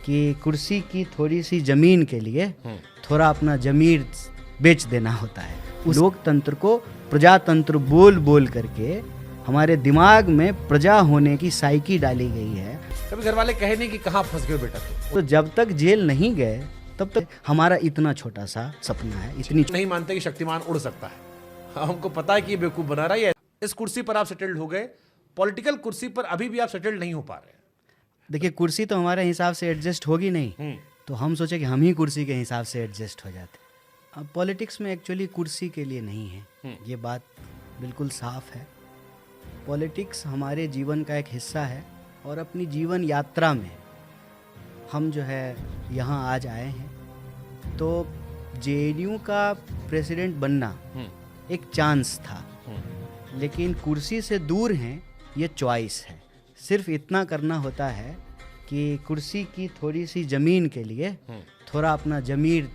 कि कुर्सी की थोड़ी सी जमीन के लिए थोड़ा अपना जमीर बेच देना होता है। लोकतंत्र को प्रजातंत्र बोल बोल करके हमारे दिमाग में प्रजा होने की साइकी डाली गई है। कभी घर वाले कहे नहीं कि कहाँ फंस गए बेटा तो जब तक जेल नहीं गए तब तक हमारा इतना छोटा सा सपना है, इतनी नहीं मानते कि शक्तिमान उड़ सकता है। हमको पता है कि ये बेवकूफ बना रहा है। इस कुर्सी पर आप सेटल्ड हो गए, पॉलिटिकल कुर्सी पर अभी भी आप सेटल्ड नहीं हो पा रहे। देखिए, कुर्सी तो हमारे हिसाब से एडजस्ट होगी नहीं, तो हम सोचे कि हम ही कुर्सी के हिसाब से एडजस्ट हो जाते। अब पॉलिटिक्स में एक्चुअली कुर्सी के लिए नहीं है, ये बात बिल्कुल साफ है। पॉलिटिक्स हमारे जीवन का एक हिस्सा है और अपनी जीवन यात्रा में हम जो है यहाँ आज आए हैं। तो जेएनयू का प्रेसिडेंट बनना एक चांस था, लेकिन कुर्सी से दूर हैं ये चॉइस है। सिर्फ इतना करना होता है कि कुर्सी की थोड़ी सी ज़मीन के लिए थोड़ा अपना जमीर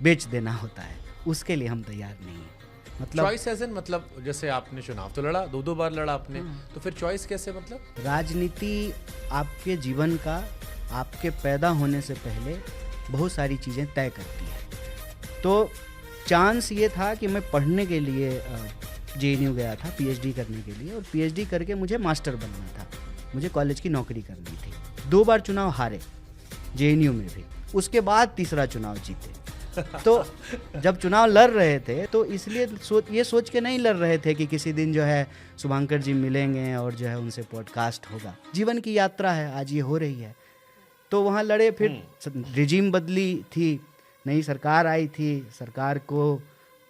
बेच देना होता है, उसके लिए हम तैयार नहीं हैं। मतलब चॉइस एज इन मतलब जैसे आपने चुनाव तो लड़ा, दो बार लड़ा आपने, तो फिर चॉइस कैसे? मतलब राजनीति आपके जीवन का, आपके पैदा होने से पहले बहुत सारी चीज़ें तय करती है। तो चांस ये था कि मैं पढ़ने के लिए जेएनयू गया था पीएचडी करने के लिए, और पीएचडी करके मुझे मास्टर बनना था, मुझे कॉलेज की नौकरी करनी थी। 2 बार चुनाव हारे जेएनयू में भी, उसके बाद तीसरा चुनाव जीते। तो जब चुनाव लड़ रहे थे तो इसलिए ये सोच के नहीं लड़ रहे थे कि किसी दिन जो है शुभांकर जी मिलेंगे और जो है उनसे पॉडकास्ट होगा। जीवन की यात्रा है, आज ये हो रही है। तो वहाँ लड़े, फिर रिजीम बदली थी, नई सरकार आई थी, सरकार को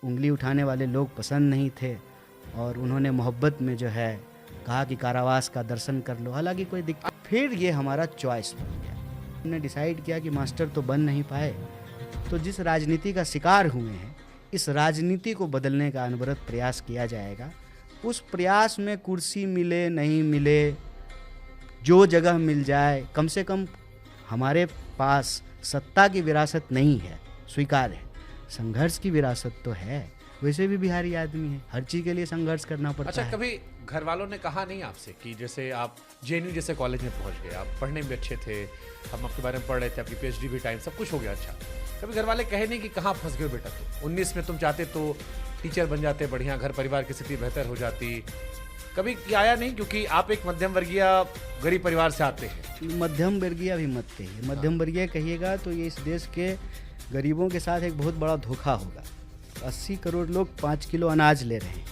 उंगली उठाने वाले लोग पसंद नहीं थे और उन्होंने मोहब्बत में जो है कहा कि कारावास का दर्शन कर लो। हालांकि कोई दिक्कत, फिर ये हमारा चॉइस बन गया। हमने डिसाइड किया कि मास्टर तो बन नहीं पाए, तो जिस राजनीति का शिकार हुए हैं इस राजनीति को बदलने का अनवरत प्रयास किया जाएगा। उस प्रयास में कुर्सी मिले नहीं मिले, जो जगह मिल जाए, कम से कम हमारे पास सत्ता की विरासत नहीं है, स्वीकार है, संघर्ष की विरासत तो है। वैसे भी बिहारी आदमी है, हर चीज़ के लिए संघर्ष करना पड़ता है। कभी घर वालों ने कहा नहीं आपसे कि जैसे आप जेएनयू जैसे कॉलेज में पहुंच गए, आप पढ़ने में अच्छे थे, हम आपके बारे में पढ़ रहे थे, आपकी पीएचडी भी टाइम सब कुछ हो गया, अच्छा, कभी घर वाले कहे नहीं कि कहाँ फंस गए बेटा तुम? 19 में तुम चाहते तो टीचर बन जाते, बढ़िया घर परिवार की स्थिति बेहतर हो जाती, कभी आया नहीं? क्योंकि आप एक मध्यम वर्गीय गरीब परिवार से आते हैं। मध्यम वर्गीय भी मत कहिए, मध्यम वर्गीय कहिएगा तो ये इस देश के गरीबों के साथ एक बहुत बड़ा धोखा होगा। 80 करोड़ लोग 5 किलो अनाज ले रहे हैं,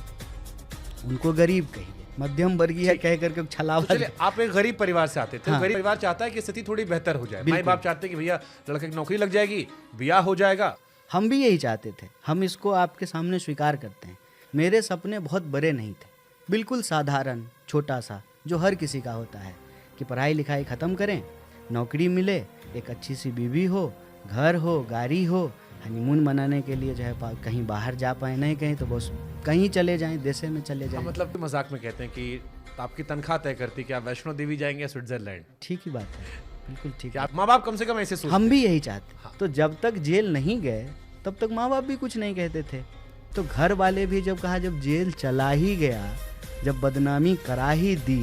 उनको गरीब कहिए, मध्यम वर्गीय कह करके छलावा। तो आप एक गरीब परिवार से आते थे। हाँ। गरीब परिवार चाहता है कि स्थिति थोड़ी बेहतर हो जाए, माँ बाप चाहते हैं कि भैया लड़के की नौकरी लग जाएगी, ब्याह हो जाएगा। हम भी यही चाहते थे, हम इसको आपके सामने स्वीकार करते हैं। मेरे सपने बहुत बड़े नहीं थे, बिल्कुल साधारण छोटा सा, जो हर किसी का होता है कि पढ़ाई लिखाई ख़त्म करें, नौकरी मिले, एक अच्छी सी बीवी हो, घर हो, गाड़ी हो, हनीमून मनाने के लिए जो है कहीं बाहर जा पाए, नहीं कहीं तो बस कहीं चले जाएं, देशे में चले जाएं। मतलब मजाक में कहते हैं कि आपकी तनख्वाह तय करती कि आप वैष्णो देवी जाएंगे या स्विट्जरलैंड। ठीक ही बात है, बिल्कुल ठीक है। आप माँ बाप कम से कम ऐसे सोचते? हम भी यही चाहते। हाँ। तो जब तक जेल नहीं गए तब तक माँ बाप भी कुछ नहीं कहते थे। तो घर वाले भी जब कहा, जब जेल चला ही गया, जब बदनामी करा ही दी,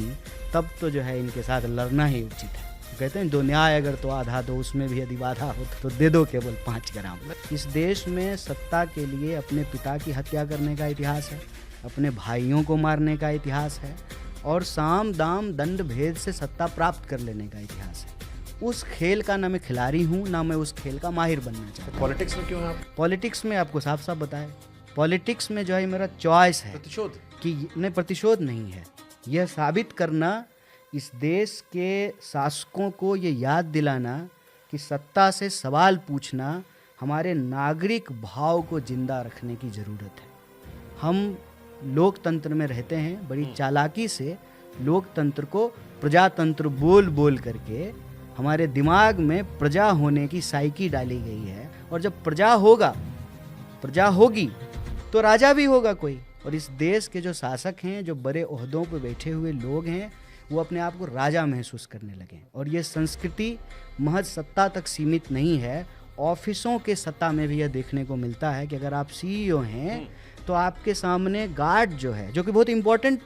तब तो जो है इनके साथ लड़ना ही उचित है। कहते हैं दो न्याय अगर तो आधा दो, उसमें भी यदि बाधा हो तो दे दो केवल 5 ग्राम। इस देश में सत्ता के लिए अपने पिता की हत्या करने का इतिहास है, अपने भाइयों को मारने का इतिहास है, और साम दाम दंड भेद से सत्ता प्राप्त कर लेने का इतिहास है। उस खेल का ना मैं खिलाड़ी हूँ, ना मैं उस खेल का माहिर बनना चाहता हूँ। पॉलिटिक्स में क्यों है आप? पॉलिटिक्स में आपको साफ साफ बताए, पॉलिटिक्स में जो है मेरा चॉइस है। प्रतिशोध कि नहीं, प्रतिशोध नहीं है, यह साबित करना, इस देश के शासकों को ये याद दिलाना कि सत्ता से सवाल पूछना हमारे नागरिक भाव को जिंदा रखने की ज़रूरत है। हम लोकतंत्र में रहते हैं, बड़ी चालाकी से लोकतंत्र को प्रजातंत्र बोल बोल करके हमारे दिमाग में प्रजा होने की साइकी डाली गई है। और जब प्रजा होगा, प्रजा होगी तो राजा भी होगा कोई। और इस देश के जो शासक हैं, जो बड़े ओहदों पर बैठे हुए लोग हैं, वो अपने आप को राजा महसूस करने लगे। और ये संस्कृति महज सत्ता तक सीमित नहीं है, ऑफिसों के सत्ता में भी यह देखने को मिलता है कि अगर आप सीईओ हैं तो आपके सामने गार्ड जो है, जो कि बहुत इंपॉर्टेंट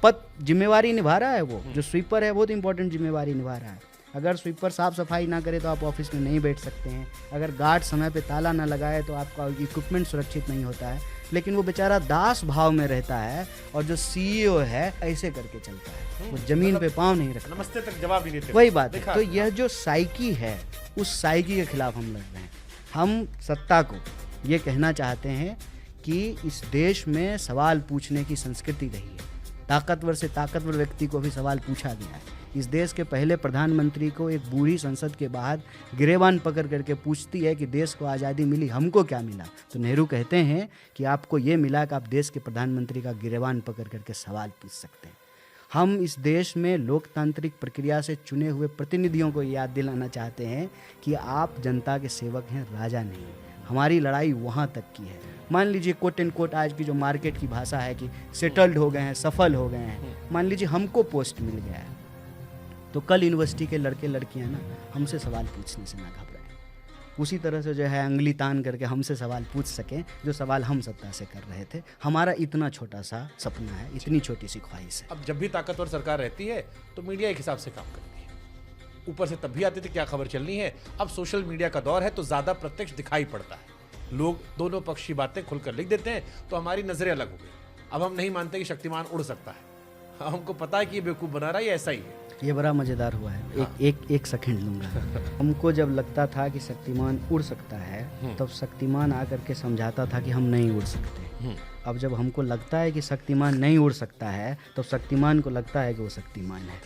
पद जिम्मेवारी निभा रहा है, वो जो स्वीपर है बहुत इंपॉर्टेंट जिम्मेवारी निभा रहा है, अगर स्वीपर साफ सफाई ना करे तो आप ऑफिस में नहीं बैठ सकते हैं, अगर गार्ड समय पे ताला ना लगाए तो आपका इक्विपमेंट सुरक्षित नहीं होता है। लेकिन वो बेचारा दास भाव में रहता है और जो सीईओ है ऐसे करके चलता है, वो जमीन पे पाँव नहीं रखता। नमस्ते तक जवाब नहीं देते। वही बात है। तो यह जो साइकी है, उस साइकी के खिलाफ हम लड़ रहे हैं। हम सत्ता को ये कहना चाहते हैं कि इस देश में सवाल पूछने की संस्कृति रही है। ताकतवर से ताकतवर व्यक्ति को भी सवाल पूछा गया है। इस देश के पहले प्रधानमंत्री को एक बूढ़ी संसद के बाहर गिरेबान पकड़ करके पूछती है कि देश को आज़ादी मिली, हमको क्या मिला? तो नेहरू कहते हैं कि आपको ये मिला कि आप देश के प्रधानमंत्री का गिरेबान पकड़ करके सवाल पूछ सकते हैं। हम इस देश में लोकतांत्रिक प्रक्रिया से चुने हुए प्रतिनिधियों को याद दिलाना चाहते हैं कि आप जनता के सेवक हैं, राजा नहीं। हमारी लड़ाई वहाँ तक की है। मान लीजिए कोट एंड कोट आज की जो मार्केट की भाषा है कि सेटल्ड हो गए हैं, सफल हो गए हैं। मान लीजिए हमको पोस्ट मिल गया है, तो कल यूनिवर्सिटी के लड़के लड़कियां ना हमसे सवाल पूछने से ना घबराएं। उसी तरह से जो है अंगली तान करके हमसे सवाल पूछ सकें जो सवाल हम सत्ता से कर रहे थे। हमारा इतना छोटा सा सपना है, इतनी छोटी सी ख्वाहिश है। अब जब भी ताकतवर सरकार रहती है तो मीडिया एक हिसाब से काम करती है। ऊपर से तब भी आते थे क्या खबर चलनी है। अब सोशल मीडिया का दौर है तो ज़्यादा प्रत्यक्ष दिखाई पड़ता है। लोग दोनों पक्ष की बातें खुलकर लिख देते हैं तो हमारी नजरें अलग हो गई। अब हम नहीं मानते कि शक्तिमान उड़ सकता है। हमको पता है कि ये बेवकूफ़ बना रहा है, ये ऐसा ही है। ये बड़ा मज़ेदार हुआ है। एक सेकंड लूँगा। हमको जब लगता था कि शक्तिमान उड़ सकता है तब शक्तिमान आकर के समझाता था कि हम नहीं उड़ सकते। अब जब हमको लगता है कि शक्तिमान नहीं उड़ सकता है तब शक्तिमान को लगता है कि वो शक्तिमान है।